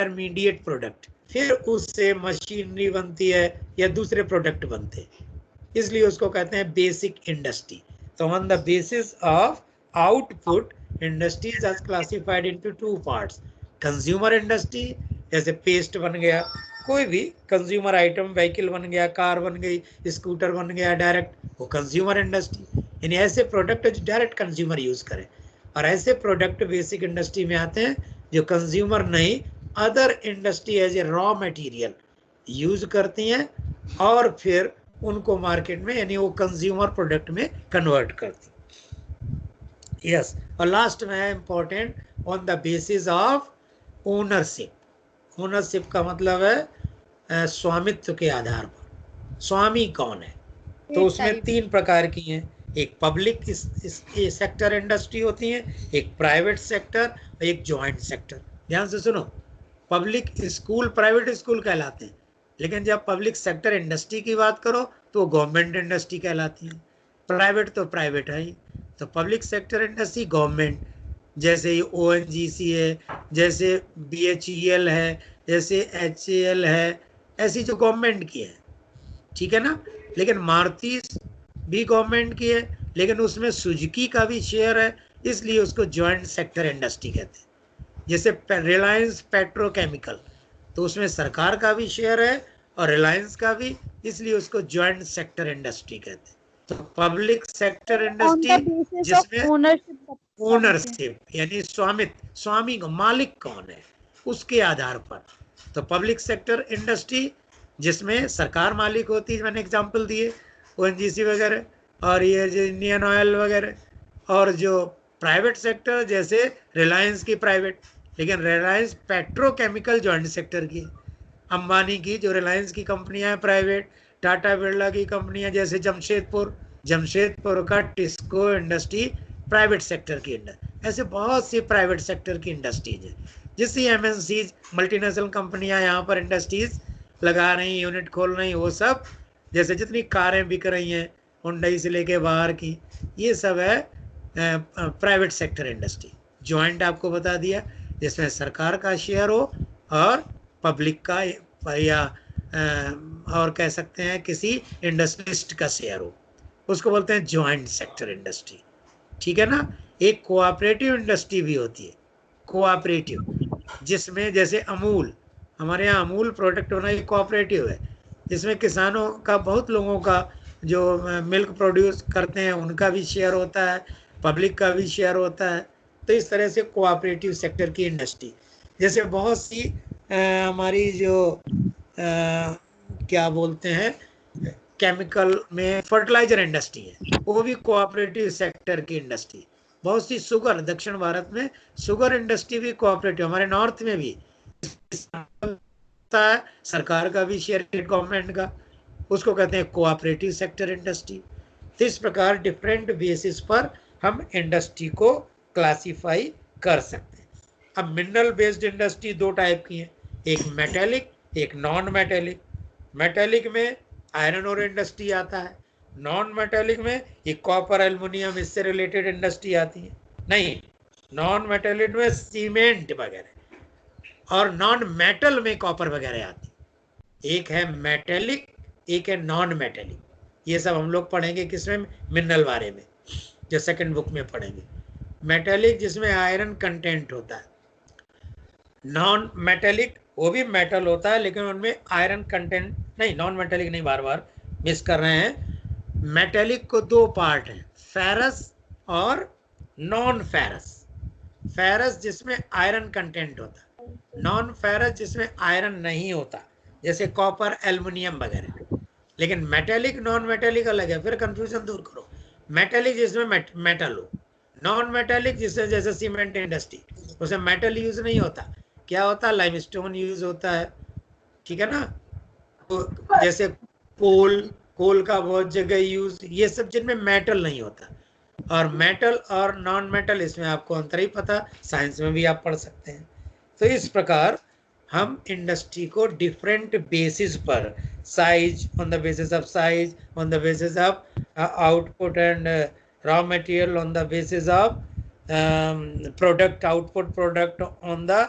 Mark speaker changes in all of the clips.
Speaker 1: Intermediate product, फिर उससे machinery बनती है या दूसरे प्रोडक्ट बनते हैं, इसलिए उसको कहते हैं बेसिक इंडस्ट्री। तो on the basis of output industries are classified into two parts. Consumer industry, जैसे पेस्ट बन गया, कोई भी कंज्यूमर आइटम, व्हीकल बन गया, कार बन गई, स्कूटर बन गया, डायरेक्ट वो कंज्यूमर इंडस्ट्री, यानी ऐसे प्रोडक्ट जो डायरेक्ट कंज्यूमर यूज करे। और ऐसे प्रोडक्ट बेसिक इंडस्ट्री में आते हैं जो कंज्यूमर नहीं, other industry as a raw material use करती हैं और फिर उनको मार्केट में, यानी वो कंज्यूमर प्रोडक्ट में कन्वर्ट करती। यस, और लास्ट में है important, on the basis of ownership. Ownership का मतलब है स्वामित्व के आधार पर, स्वामी कौन है। तो उसमें तीन प्रकार की हैं, एक पब्लिक सेक्टर इंडस्ट्री होती है, एक प्राइवेट सेक्टर और एक जॉइंट सेक्टर। ध्यान से सुनो, पब्लिक स्कूल प्राइवेट स्कूल कहलाते हैं, लेकिन जब पब्लिक सेक्टर इंडस्ट्री की बात करो तो गवर्नमेंट इंडस्ट्री कहलाती है। प्राइवेट तो प्राइवेट है ही, तो पब्लिक सेक्टर इंडस्ट्री गवर्नमेंट, जैसे ONGC है, जैसे BHEL है, जैसे HAL है, ऐसी जो गवर्नमेंट की है, ठीक है ना। लेकिन मारुति भी गवर्नमेंट की है, लेकिन उसमें सुजुकी का भी शेयर है, इसलिए उसको जॉइंट सेक्टर इंडस्ट्री कहते हैं। जैसे रिलायंस पेट्रोकेमिकल, तो उसमें सरकार का भी शेयर है और रिलायंस का भी, इसलिए उसको जॉइंट सेक्टर इंडस्ट्री कहते हैं। तो पब्लिक सेक्टर इंडस्ट्री जिसमें ओनरशिप यानी स्वामित्व, स्वामी को मालिक कौन है उसके आधार पर। तो पब्लिक सेक्टर इंडस्ट्री जिसमें सरकार मालिक होती है, मैंने एग्जांपल दिए ONGC वगैरह, और ये जो इंडियन ऑयल वगैरह, और जो प्राइवेट सेक्टर जैसे रिलायंस की प्राइवेट, लेकिन रिलायंस पेट्रोकेमिकल जॉइंट सेक्टर की, अंबानी की जो रिलायंस की कंपनियां हैं प्राइवेट, टाटा बिरला की कंपनियां, जैसे जमशेदपुर का टिस्को इंडस्ट्री प्राइवेट सेक्टर की इंडस्ट्री। ऐसे बहुत सी प्राइवेट सेक्टर की इंडस्ट्रीज है, जिससे MNCs मल्टीनेशनल कंपनियां यहाँ पर इंडस्ट्रीज लगा रही, यूनिट खोल रही, वो सब जैसे जितनी कारें बिक रही हैं हुंडई से लेके बाहर की, ये सब है प्राइवेट सेक्टर इंडस्ट्री। जॉइंट आपको बता दिया, जिसमें सरकार का शेयर हो और पब्लिक का, या और कह सकते हैं किसी इंडस्ट्रिस्ट का शेयर हो, उसको बोलते हैं जॉइंट सेक्टर इंडस्ट्री, ठीक है ना। एक कोऑपरेटिव इंडस्ट्री भी होती है, कोऑपरेटिव, जिसमें जैसे अमूल, हमारे यहाँ अमूल प्रोडक्ट बना, ये कोऑपरेटिव है, जिसमें किसानों का, बहुत लोगों का जो मिल्क प्रोड्यूस करते हैं उनका भी शेयर होता है, पब्लिक का भी शेयर होता है। तो इस तरह से कोऑपरेटिव सेक्टर की इंडस्ट्री, जैसे बहुत सी हमारी जो क्या बोलते हैं केमिकल में फर्टिलाइजर इंडस्ट्री है, वो भी कोऑपरेटिव सेक्टर की इंडस्ट्री। बहुत सी शुगर, दक्षिण भारत में शुगर इंडस्ट्री भी कोऑपरेटिव, हमारे नॉर्थ में भी है, सरकार का भी शेयर, गवर्नमेंट का, उसको कहते हैं कोऑपरेटिव सेक्टर इंडस्ट्री। तो इस प्रकार डिफरेंट बेसिस पर हम इंडस्ट्री को क्लासिफाई कर सकते हैं। अब मिनरल बेस्ड इंडस्ट्री दो टाइप की है, एक मेटेलिक, एक नॉन मेटेलिक। मेटेलिक में आयरन और इंडस्ट्री आता है, नॉन मेटेलिक में ये कॉपर, एल्युमिनियम, इससे रिलेटेड इंडस्ट्री आती है। नहीं, नॉन मेटेलिक में सीमेंट वगैरह, और नॉन मेटल में कॉपर वगैरह आती है। एक है मेटेलिक, एक है नॉन मेटेलिक। ये सब हम लोग पढ़ेंगे किसमें, मिनरल बारे में, जो सेकंड बुक में पढ़ेंगे। मेटेलिक जिसमें आयरन कंटेंट होता है, नॉन मेटेलिक वो भी मेटल होता है लेकिन उनमें आयरन कंटेंट नहीं, नॉन मेटेलिक नहीं, बार बार मिस कर रहे हैं। मेटेलिक को दो पार्ट हैं, फेरस और नॉन फेरस। फेरस जिसमें आयरन कंटेंट होता है, नॉन फेरस जिसमें आयरन नहीं होता, जैसे कॉपर, एल्युमिनियम वगैरह। लेकिन मेटेलिक नॉन मेटेलिक अलग है, फिर कंफ्यूजन दूर करो। मेटेलिक जिसमें मेटल हो, नॉन मेटेलिक जिसमें जैसे सीमेंट इंडस्ट्री, उसमें मेटल यूज नहीं होता, क्या होता है, लाइमस्टोन यूज होता है, ठीक है ना। तो जैसे कोल का बहुत जगह यूज, ये सब जिनमें मेटल नहीं होता। और मेटल और नॉन मेटल, इसमें आपको अंतर ही पता, साइंस में भी आप पढ़ सकते हैं। तो इस प्रकार हम इंडस्ट्री को डिफरेंट बेसिस पर, size, on the basis of size, on the basis of output and raw material, on the basis of product output, product on the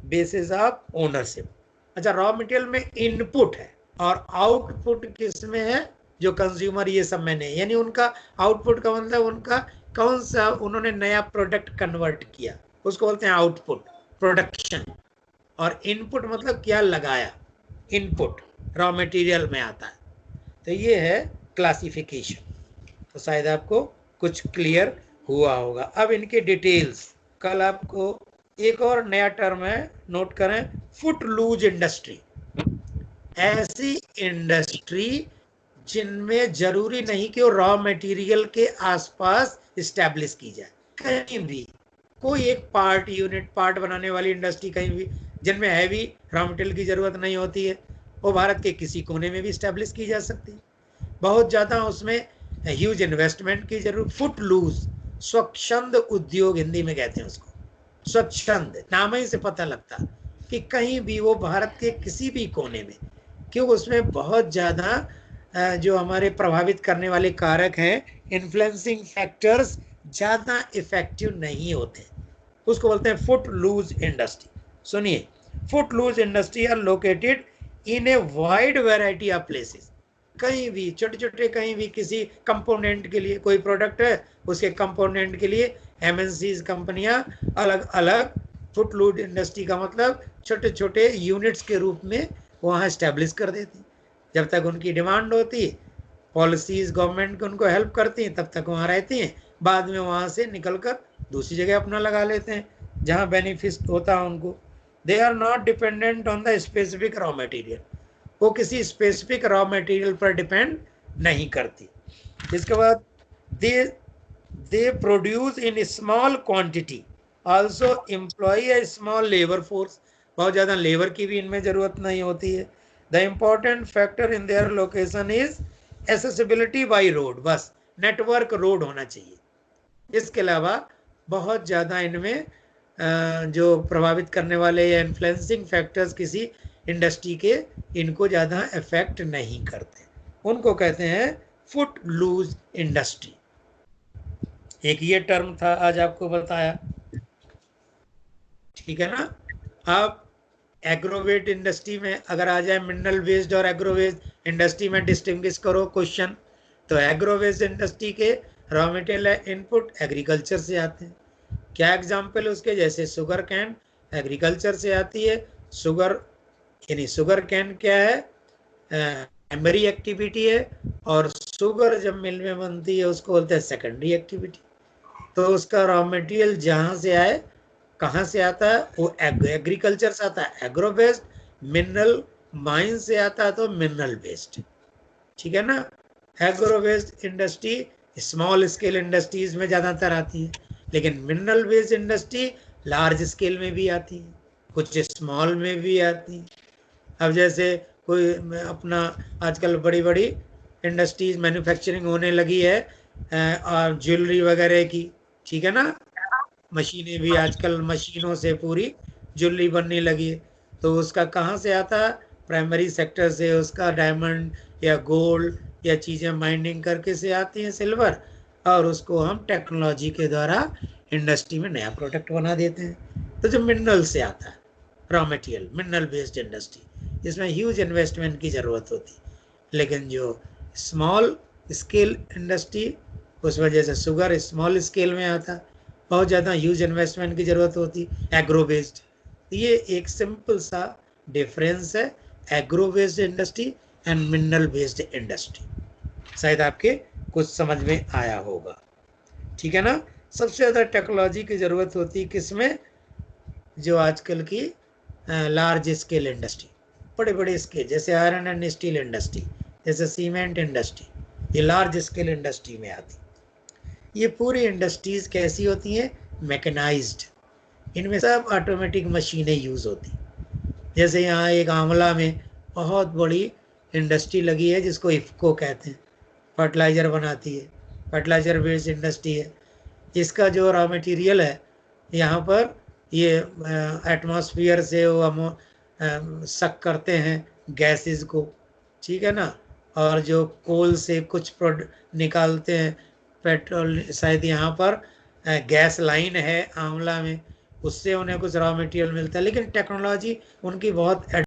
Speaker 1: basis of ownership. अच्छा, रॉ मटेरियल में input है और output किस में है, जो consumer ये सब में नहीं, यानी उनका आउटपुट का मतलब उनका कौन सा उन्होंने नया प्रोडक्ट कन्वर्ट किया, उसको बोलते हैं आउटपुट, प्रोडक्शन। और इनपुट मतलब क्या लगाया, इनपुट रॉ मटेरियल में आता है। तो ये है क्लासिफिकेशन। तो शायद आपको कुछ क्लियर हुआ होगा। अब इनके डिटेल्स, कल आपको एक और नया टर्म है, नोट करें, फुट लूज इंडस्ट्री। ऐसी इंडस्ट्री जिनमें जरूरी नहीं कि वो रॉ मटेरियल के आसपास इस्टेब्लिश की जाए, कहीं भी कोई एक पार्ट यूनिट पार्ट बनाने वाली इंडस्ट्री कहीं भी जिनमें हैवी रॉ मटेरियल की जरूरत नहीं होती है, वो भारत के किसी कोने में भी इस्टेब्लिश की जा सकती है। बहुत ज़्यादा उसमें ह्यूज इन्वेस्टमेंट की जरूरत। फुट लूज, स्वच्छंद उद्योग हिंदी में कहते हैं उसको, स्वच्छंद, नाम ही से पता लगता कि कहीं भी वो भारत के किसी भी कोने में, क्यों उसमें बहुत ज़्यादा जो हमारे प्रभावित करने वाले कारक हैं, इन्फ्लुएंसिंग फैक्टर्स ज़्यादा इफेक्टिव नहीं होते, उसको बोलते हैं फुट लूज इंडस्ट्री। सुनिए, footloose industry are located in a wide variety of places. कहीं भी छोटे छोटे, कहीं भी किसी कंपोनेंट के लिए कोई प्रोडक्ट है, उसके कंपोनेंट के लिए एमएनसीज कंपनियां अलग अलग, फुट लूज इंडस्ट्री का मतलब छोटे छोटे यूनिट्स के रूप में वहाँ इस्टेब्लिश कर देती। जब तक उनकी डिमांड होती, पॉलिसीज गवर्नमेंट को उनको हेल्प करती हैं, तब तक वहाँ रहती हैं, बाद में वहाँ से निकलकर दूसरी जगह अपना लगा लेते हैं जहाँ बेनिफिट होता है उनको। They are not dependent on the specific raw material, वो किसी स्पेसिफिक रॉ मटेरियल पर डिपेंड नहीं करती। इसके बाद they produce in small quantity, also employ a small labour force, बहुत ज़्यादा लेबर की भी इनमें ज़रूरत नहीं होती है। The important factor in their location is accessibility by road, बस नेटवर्क रोड होना चाहिए। इसके अलावा बहुत ज़्यादा इनमें जो प्रभावित करने वाले या इन्फ्लुएंसिंग फैक्टर्स किसी इंडस्ट्री के, इनको ज़्यादा इफेक्ट नहीं करते, उनको कहते हैं फुट लूज इंडस्ट्री। एक ये टर्म था, आज आपको बताया, ठीक है ना। अब एग्रोवेट इंडस्ट्री में अगर आ जाए, मिनरल वेस्ट और एग्रोवेट इंडस्ट्री में डिस्टिंग्विश करो क्वेश्चन, तो एग्रोवेस्ट इंडस्ट्री के रॉ मटेरियल इनपुट एग्रीकल्चर से आते हैं। क्या एग्जाम्पल उसके, जैसे शुगर कैन एग्रीकल्चर से आती है। शुगर यानी शुगर कैन क्या है, प्राइमरी एक्टिविटी है, और शुगर जब मिल में बनती है उसको बोलते हैं सेकेंडरी एक्टिविटी। तो उसका रॉ मटेरियल जहाँ से आए, कहाँ से आता है, वो एग्रीकल्चर से आता है एग्रो बेस्ड, मिनरल माइन से आता है तो मिनरल बेस्ड, ठीक है ना। Agro based industry small scale industries में ज़्यादातर आती है, लेकिन mineral based industry large scale में भी आती है, कुछ स्मॉल में भी आती है। अब जैसे कोई अपना आजकल बड़ी बड़ी इंडस्ट्रीज मैन्युफैक्चरिंग होने लगी है और ज्वेलरी वगैरह की, ठीक है ना, मशीनें भी आजकल, मशीनों से पूरी ज्वेलरी बनने लगी है, तो उसका कहाँ से आता है, प्राइमरी सेक्टर से, उसका डायमंड या गोल्ड या चीज़ें माइनिंग करके से आती हैं, सिल्वर, और उसको हम टेक्नोलॉजी के द्वारा इंडस्ट्री में नया प्रोडक्ट बना देते हैं। तो जो मिनरल से आता है raw material, mineral based industry, इसमें ह्यूज इन्वेस्टमेंट की ज़रूरत होती, लेकिन जो स्मॉल स्केल इंडस्ट्री, उस वजह से शुगर स्मॉल स्केल में आता, बहुत ज़्यादा ह्यूज इन्वेस्टमेंट की ज़रूरत होती, एग्रो बेस्ड। ये एक सिंपल सा डिफरेंस है, agro based industry and mineral based industry. शायद आपके कुछ समझ में आया होगा, ठीक है ना। सबसे ज़्यादा टेक्नोलॉजी की ज़रूरत होती है किसमें, जो आजकल की लार्ज स्केल इंडस्ट्री, बड़े बड़े स्केल, जैसे आयरन एंड स्टील इंडस्ट्री, जैसे सीमेंट इंडस्ट्री, ये लार्ज स्केल इंडस्ट्री में आती। ये पूरी इंडस्ट्रीज कैसी होती हैं, मैकेनाइज्ड, इनमें सब ऑटोमेटिक मशीनें यूज़ होती। जैसे यहाँ एक आंवला में बहुत बड़ी इंडस्ट्री लगी है जिसको इफ्को कहते हैं, फर्टिलाइज़र बनाती है, फर्टिलाइज़र बेस्ड इंडस्ट्री है। इसका जो रॉ मटेरियल है, यहाँ पर ये एटमॉस्फेयर से वो सक करते हैं गैसेस को, ठीक है ना, और जो कोल से कुछ प्रोडक्ट निकालते हैं, पेट्रोल, शायद यहाँ पर गैस लाइन है आंवला में, उससे उन्हें कुछ रॉ मटेरियल मिलता है, लेकिन टेक्नोलॉजी उनकी बहुत